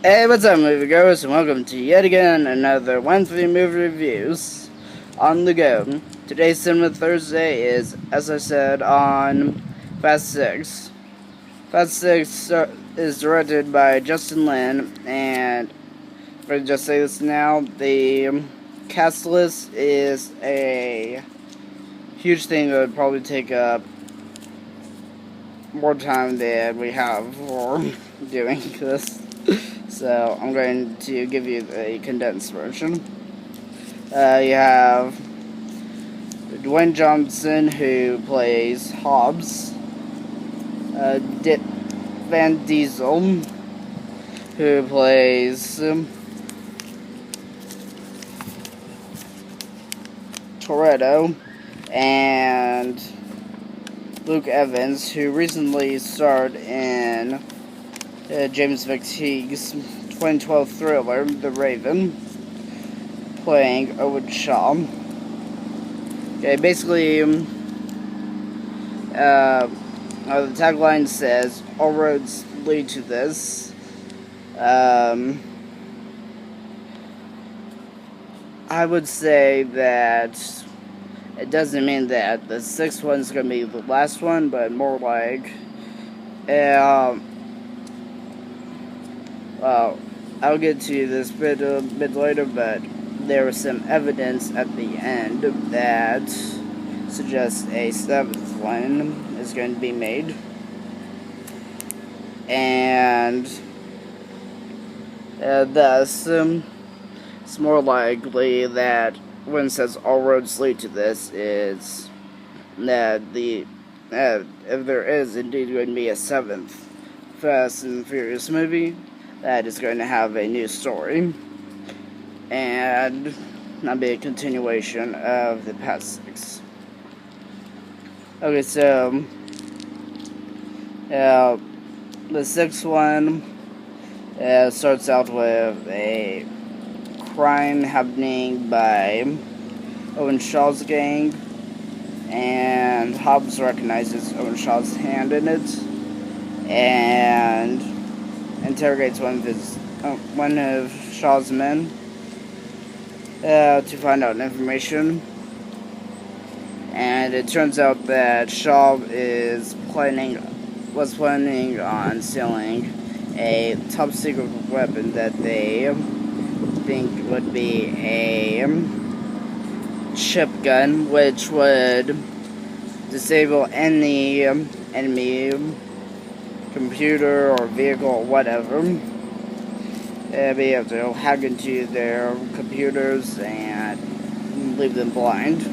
Hey, what's up, moviegoers, and welcome to yet again another Wednesday movie reviews on the go. Today's Cinema Thursday is, as I said, on Fast 6. Fast 6 is directed by Justin Lin, and I'm going to just say this now, the cast list is a huge thing that would probably take up more time than we have for doing this. So I'm going to give you the condensed version. You have Dwayne Johnson, who plays Hobbs. Van Diesel, who plays Toretto, and Luke Evans, who recently starred in James McTeague's 2012 thriller, The Raven, playing Owen Shaw. Okay, basically, the tagline says, "All roads lead to this." I would say that it doesn't mean that the sixth one's going to be the last one, but more like, well, I'll get to this bit later, but there was some evidence at the end that suggests a seventh one is going to be made. And thus, it's more likely that when it says all roads lead to this, is that if there is indeed going to be a seventh Fast and Furious movie, that is going to have a new story, and not be a continuation of the past six. Okay, so the sixth one starts out with a crime happening by Owen Shaw's gang, and Hobbs recognizes Owen Shaw's hand in it, and interrogates one of Shaw's men to find out information. And it turns out that Shaw was planning on selling a top secret weapon that they think would be a chip gun, which would disable any enemy computer or vehicle or whatever. Be able to hack into their computers and leave them blind.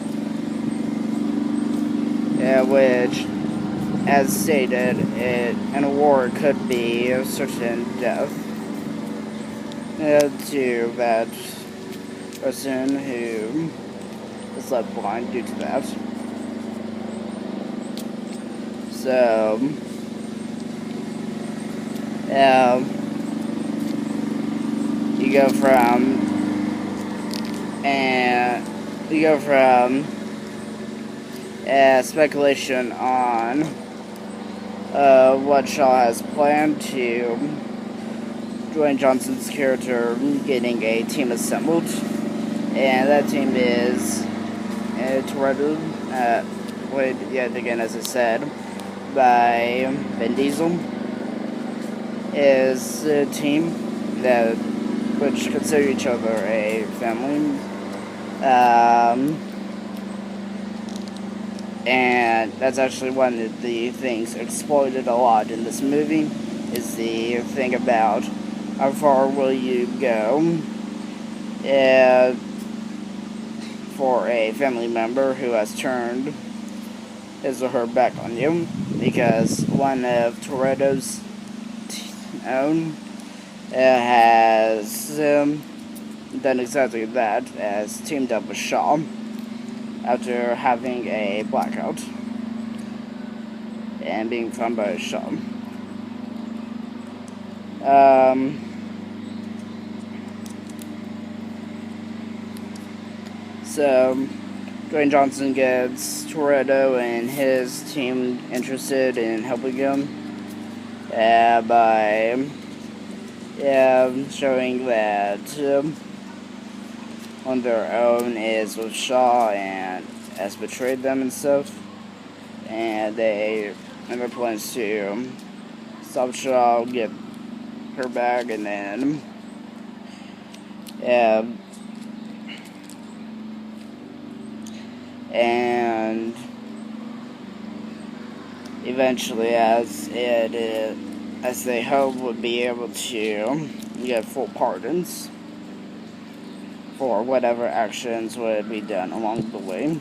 Which, as stated, in a war could be a certain death to that person who is left blind due to that. So, you go from speculation on what Shaw has planned to Dwayne Johnson's character getting a team assembled, and that team is Toretto, played yet again, as I said, by Van Diesel, is a team which consider each other a family, and that's actually one of the things exploited a lot in this movie, is the thing about how far will you go for a family member who has turned his or her back on you, because one of Toretto's own has done exactly that, as teamed up with Shaw after having a blackout and being found by Shaw. So Dwayne Johnson gets Toretto and his team interested in helping him by showing that on their own is with Shaw and has betrayed them and stuff, and they have their plans to stop Shaw, get her back, and then and eventually, as they hope, would be able to get full pardons for whatever actions would be done along the way.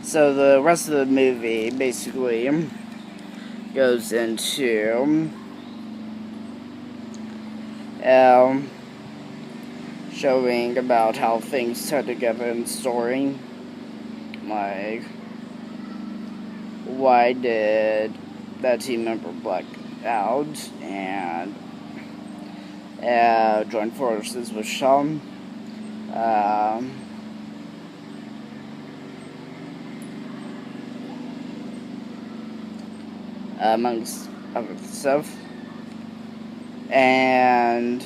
So the rest of the movie basically goes into showing about how things tie together in the story. Like, why did that team member black out and join forces with Sean? Amongst other stuff. And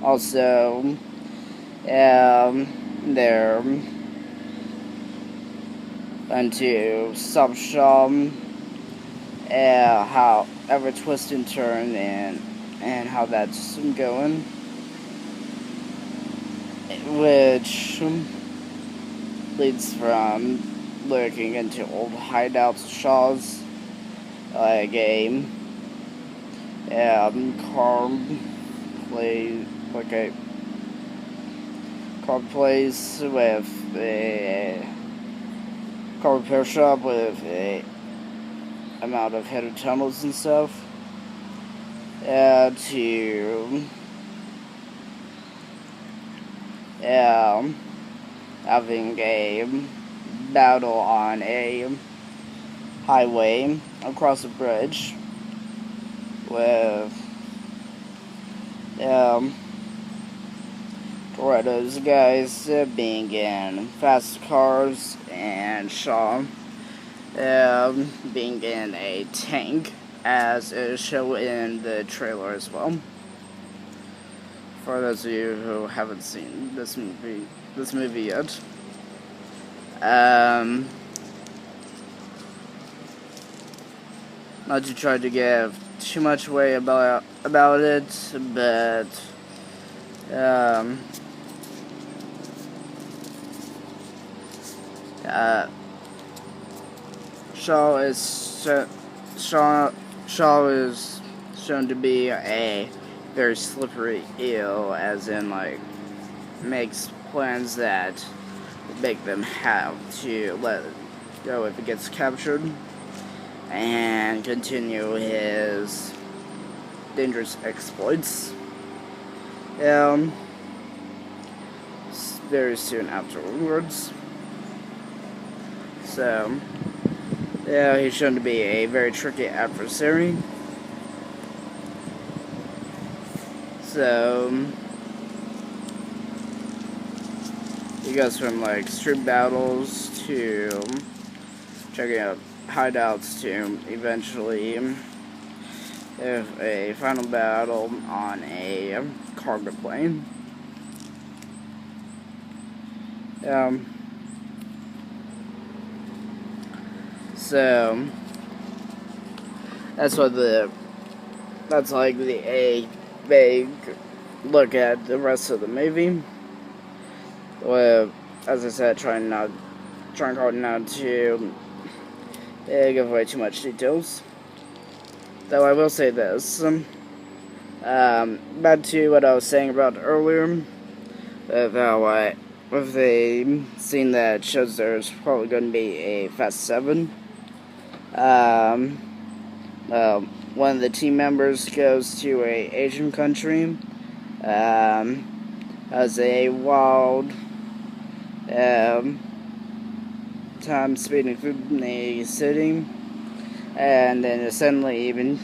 also they're going to stop Shaw, how every twist and turn and how that's going, which leads from looking into old hideouts of Shaw's, like a car place with a car repair shop with a amount of headed tunnels and stuff, to having a battle on a highway across a bridge with Toretto's guys being in fast cars and Shaw being in a tank, as is shown in the trailer as well. For those of you who haven't seen this movie yet, not to try to give too much away about it, but Shaw is shown to be a very slippery eel, as in, like, makes plans that make them have to let it go if it gets captured, and continue his dangerous exploits very soon afterwards. So, he's shown to be a very tricky adversary. So, he goes from, like, street battles to checking out hideouts to eventually have a final battle on a cargo plane. So that's like a vague look at the rest of the movie. Well, as I said, trying hard not to give away too much details. Though I will say this, back to what I was saying about earlier, of how with a scene that shows there's probably going to be a Fast 7. One of the team members goes to a Asian country, has a wild time speeding through the city, and then suddenly even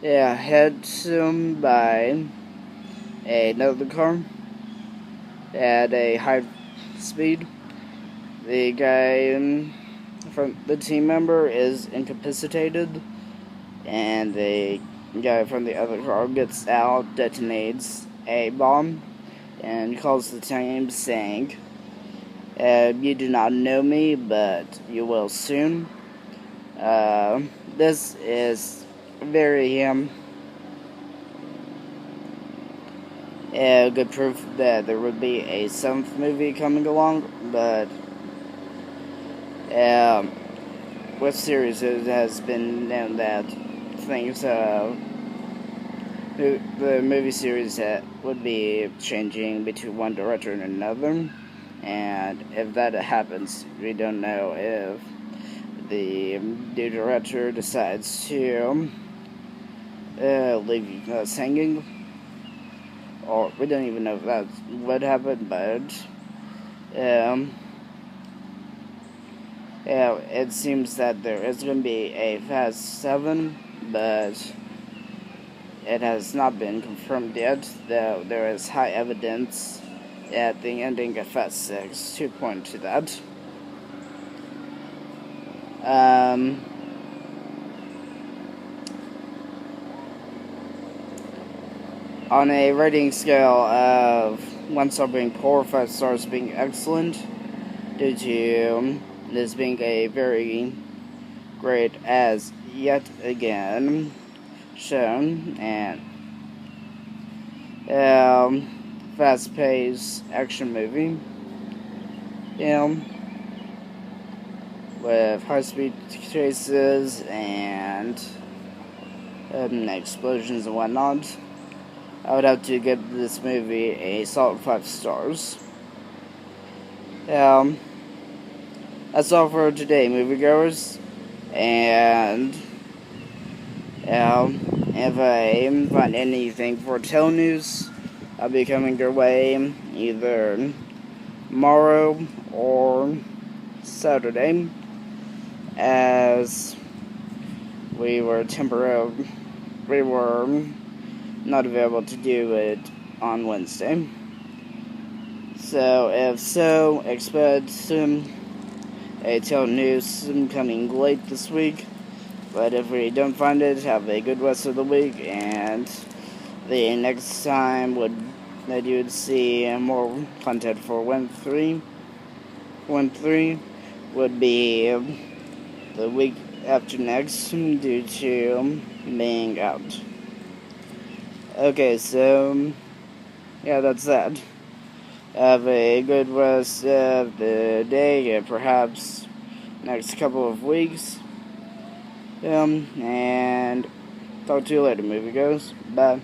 hit by another car at a high speed. The guy from the team member is incapacitated, and the guy from the other car gets out, detonates a bomb, and calls the team saying, "You do not know me, but you will soon." This is very good proof that there would be a 7th movie coming along, but with series it has been known that things, the movie series would be changing between one director and another, and if that happens, we don't know if the new director decides to leave us hanging, or we don't even know if that's what happened, but it seems that there is going to be a Fast 7, but it has not been confirmed yet, though there is high evidence at the ending of Fast 6 to point to that. On a rating scale of 1 star being poor, 5 stars being excellent, due to this being a very great as yet again shown, and fast-paced action movie, with high-speed chases and explosions and whatnot. I would have to give this movie a solid 5 stars. That's all for today, moviegoers. And if I find anything for Tell News, I'll be coming your way either tomorrow or Saturday, as we were not available to do it on Wednesday. So, if so, expect a Tell News coming late this week. But if we don't find it, have a good rest of the week, and the next time that you would see more content for 1-3 would be the week after next, due to being out. Okay, so yeah, that's that. Have a good rest of the day, and perhaps next couple of weeks. And talk to you later, moviegoers. Bye.